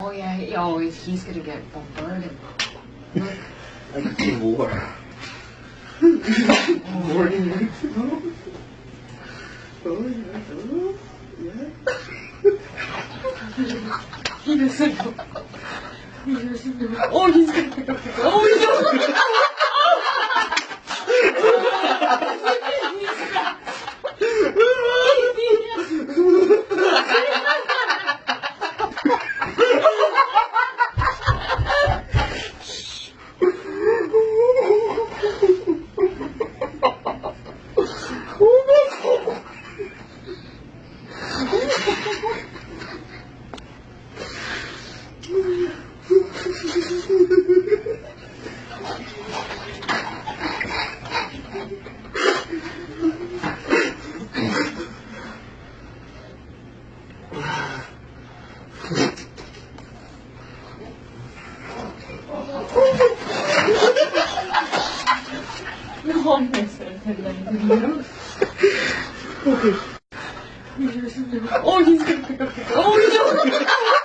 Oh yeah, he's gonna get bombarded. Look. I can see more. Morning. Oh yeah. He doesn't know. He doesn't know. Oh, he's gonna pick up the gun. Oh, he doesn't. No, oh, he's gonna pick up the gun. Oh, no!